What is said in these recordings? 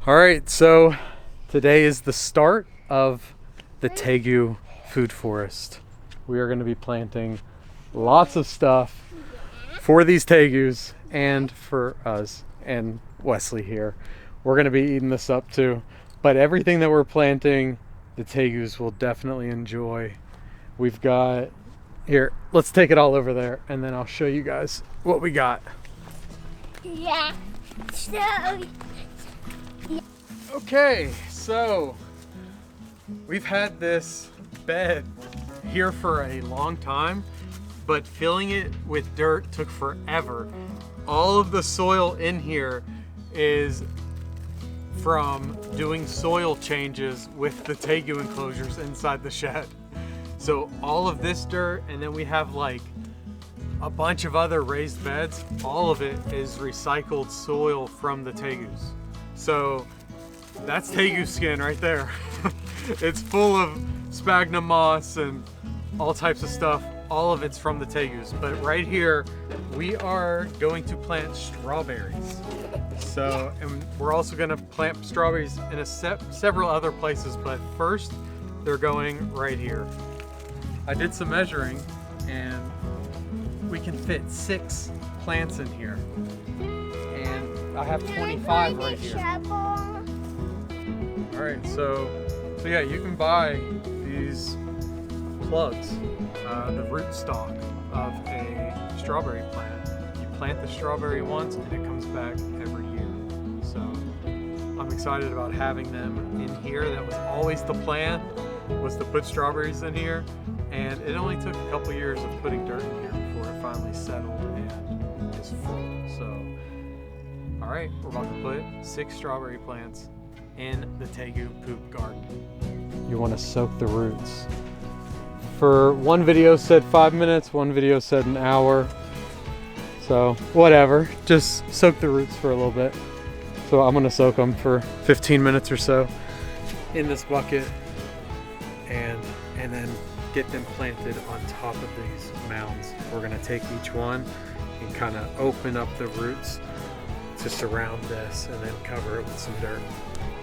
All right, so today is the start of the Tegu food forest. We are going to be planting lots of stuff for these Tegus and for us and Wesley here. We're going to be eating this up too, but everything that we're planting, the Tegus will definitely enjoy. We've got, here, let's take it all over there and then I'll show you guys what we got. Yeah. Okay, so we've had this bed here for a long time, but filling it with dirt took forever. All of the soil in here is from doing soil changes with the Tegu enclosures inside the shed. So all of this dirt, and then we have like a bunch of other raised beds, all of it is recycled soil from the Tegus. So that's Tegu skin right there. It's full of sphagnum moss and all types of stuff. All of it's from the Tegus. But right here, we are going to plant strawberries. So, and we're also gonna plant strawberries in several other places, but first, they're going right here. I did some measuring and we can fit 6 plants in here. And I have 25 right here. All right, so yeah, you can buy these plugs, the rootstock of a strawberry plant. You plant the strawberry once and it comes back every year. So I'm excited about having them in here. That was always the plan, was to put strawberries in here. And it only took a couple years of putting dirt in here before it finally settled and is full. So, all right, we're about to put 6 strawberry plants in the Tegu poop garden. You want to soak the roots. For one video said 5 minutes, one video said an hour. So whatever, just soak the roots for a little bit. So I'm gonna soak them for 15 minutes or so in this bucket and then get them planted on top of these mounds. We're gonna take each one and kind of open up the roots to surround this and then cover it with some dirt.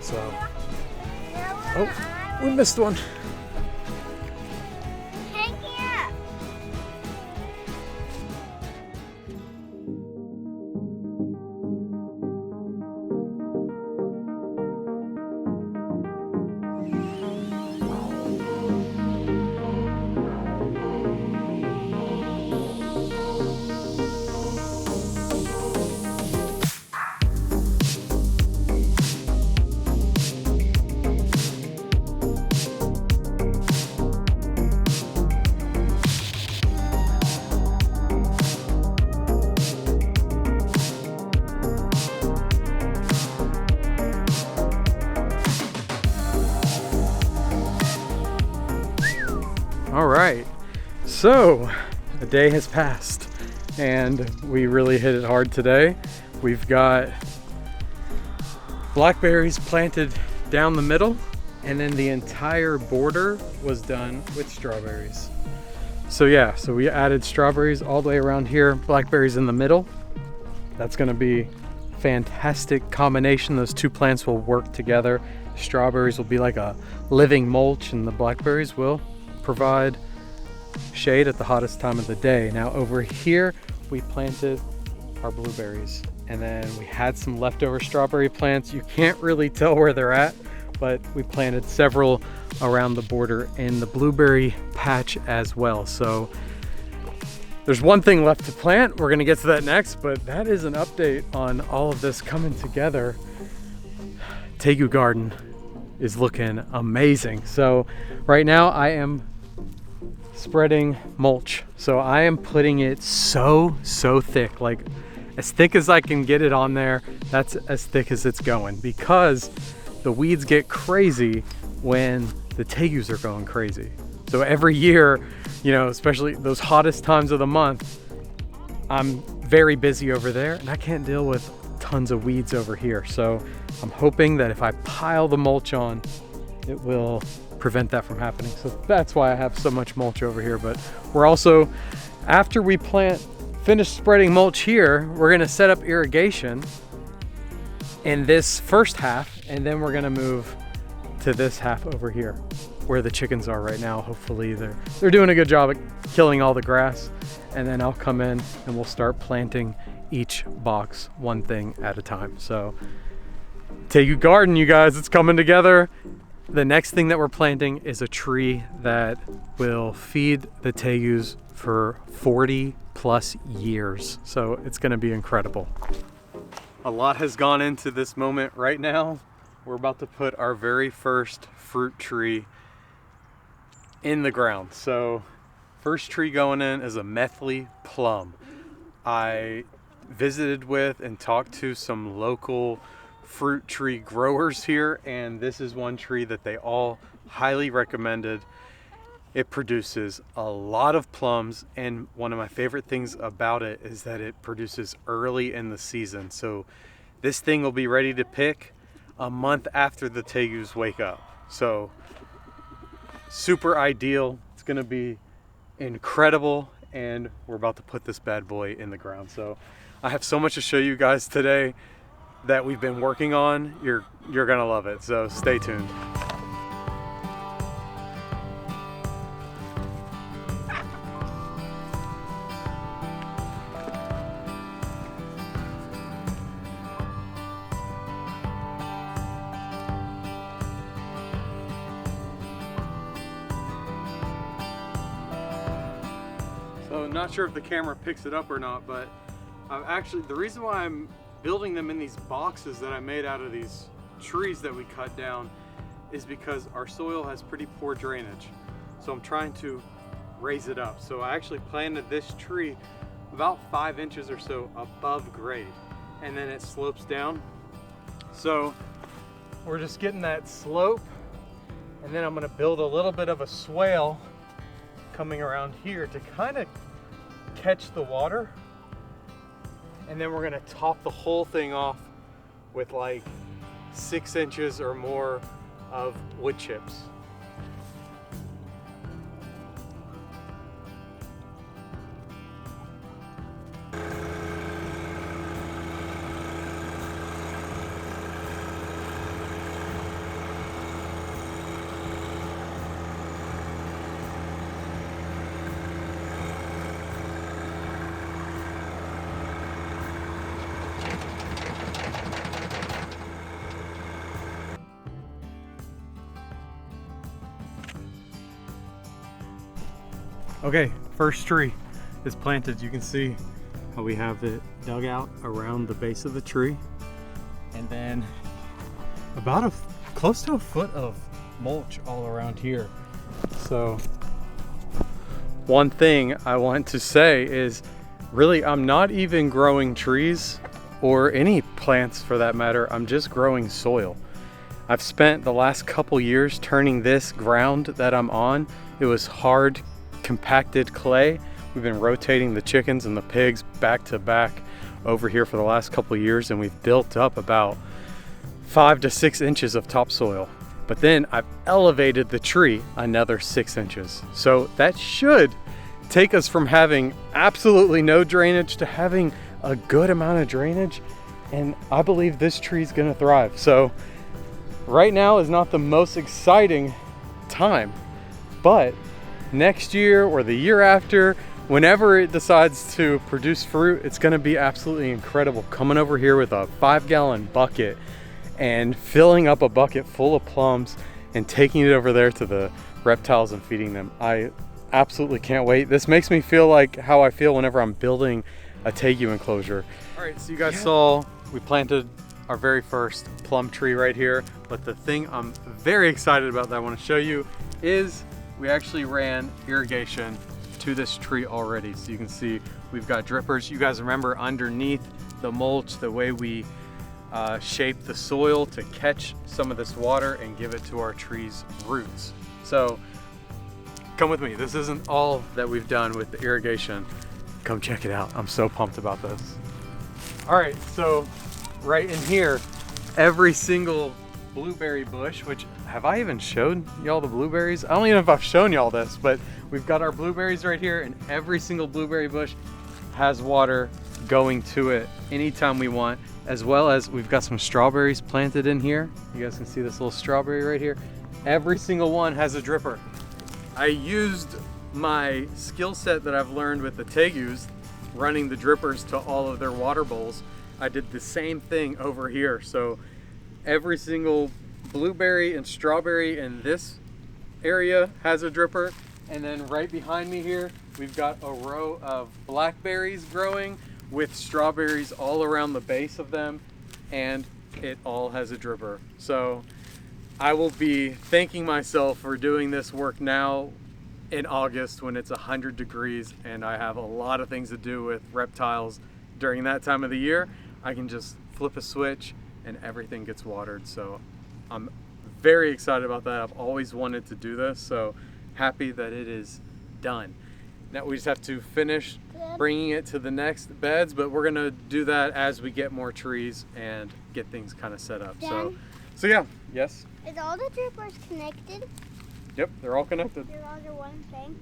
So, oh, we missed one. Hang here. All right, so a day has passed and we really hit it hard today. We've got blackberries planted down the middle and then the entire border was done with strawberries. So yeah, so we added strawberries all the way around here, blackberries in the middle. That's gonna be fantastic combination. Those 2 plants will work together. Strawberries will be like a living mulch and the blackberries will provide shade at the hottest time of the day. Now over here we planted our blueberries and then we had some leftover strawberry plants. You can't really tell where they're at, but we planted several around the border in the blueberry patch as well. So there's one thing left to plant. We're gonna get to that next, but that is an update on all of this coming together. Tegu garden is looking amazing. So right now I am spreading mulch. So I am putting it so thick, like as thick as I can get it on there. That's as thick as it's going because the weeds get crazy when the Tegus are going crazy. So every year, you know, especially those hottest times of the month, I'm very busy over there and I can't deal with tons of weeds over here. So I'm hoping that if I pile the mulch on, it will prevent that from happening. So that's why I have so much mulch over here. But we're also, after we finish spreading mulch here, we're gonna set up irrigation in this first half, and then we're gonna move to this half over here where the chickens are right now. Hopefully they're doing a good job at killing all the grass, and then I'll come in and we'll start planting each box one thing at a time. So Tegus garden, you guys, it's coming together. The next thing that we're planting is a tree that will feed the Tegus for 40 plus years. So it's gonna be incredible. A lot has gone into this moment right now. We're about to put our very first fruit tree in the ground. So first tree going in is a Methley plum. I visited with and talked to some local fruit tree growers here, and this is one tree that they all highly recommended. It produces a lot of plums, and one of my favorite things about it is that it produces early in the season. So this thing will be ready to pick a month after the Tegus wake up. So super ideal. It's gonna be incredible, and we're about to put this bad boy in the ground. So I have so much to show you guys today that we've been working on. You're gonna love it, so stay tuned. So not sure if the camera picks it up or not, but the reason why I'm building them in these boxes that I made out of these trees that we cut down is because our soil has pretty poor drainage. So I'm trying to raise it up. So I actually planted this tree about 5 inches or so above grade, and then it slopes down. So we're just getting that slope, and then I'm gonna build a little bit of a swale coming around here to kind of catch the water. And then we're gonna top the whole thing off with like 6 inches or more of wood chips. Okay, first tree is planted. You can see how we have it dug out around the base of the tree, and then about close to a foot of mulch all around here. So one thing I want to say is really I'm not even growing trees or any plants for that matter. I'm just growing soil. I've spent the last couple years turning this ground that I'm on. It was hard compacted clay. We've been rotating the chickens and the pigs back to back over here for the last couple of years, and we've built up about 5 to 6 inches of topsoil. But then I've elevated the tree another 6 inches. So that should take us from having absolutely no drainage to having a good amount of drainage, and I believe this tree is gonna thrive. So right now is not the most exciting time, but next year or the year after, whenever it decides to produce fruit, it's gonna be absolutely incredible. Coming over here with a 5-gallon bucket and filling up a bucket full of plums and taking it over there to the reptiles and feeding them. I absolutely can't wait. This makes me feel like how I feel whenever I'm building a Tegus enclosure. All right, so you guys saw we planted our very first plum tree right here, but the thing I'm very excited about that I want to show you is we actually ran irrigation to this tree already. So you can see we've got drippers. You guys remember underneath the mulch, the way we shaped the soil to catch some of this water and give it to our tree's roots. So come with me. This isn't all that we've done with the irrigation. Come check it out. I'm so pumped about this. All right, so right in here, every single blueberry bush, which have I even showed y'all the blueberries? I don't even know if I've shown y'all this, but we've got our blueberries right here, and every single blueberry bush has water going to it anytime we want. as well as we've got some strawberries planted in here. You guys can see this little strawberry right here. Every single one has a dripper. I used my skill set that I've learned with the Tegus, running the drippers to all of their water bowls. I did the same thing over here. So every single blueberry and strawberry in this area has a dripper. And then right behind me here, we've got a row of blackberries growing with strawberries all around the base of them, and it all has a dripper. So I will be thanking myself for doing this work now in August when it's 100 degrees and I have a lot of things to do with reptiles during that time of the year. I can just flip a switch and everything gets watered. So I'm very excited about that. I've always wanted to do this, so happy that it is done. Now we just have to finish bringing it to the next beds, but we're gonna do that as we get more trees and get things kind of set up. So yeah, yes? Is all the drippers connected? Yep, they're all connected. They're all the one thing?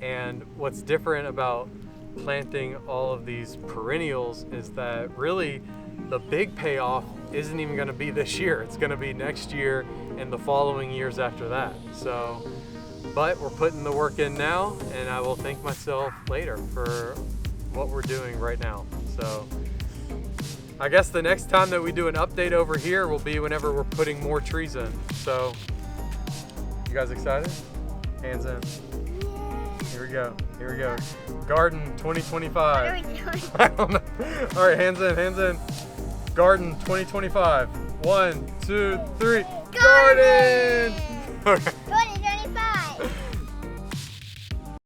And what's different about planting all of these perennials is that really the big payoff isn't even gonna be this year. It's gonna be next year and the following years after that. So, but we're putting the work in now, and I will thank myself later for what we're doing right now. So I guess the next time that we do an update over here will be whenever we're putting more trees in. So you guys excited? Hands in. Here we go. Here we go. Garden 2025. What are we doing? I don't know. All right, hands in, hands in. Garden 2025. 1, 2, 3. Garden! Okay.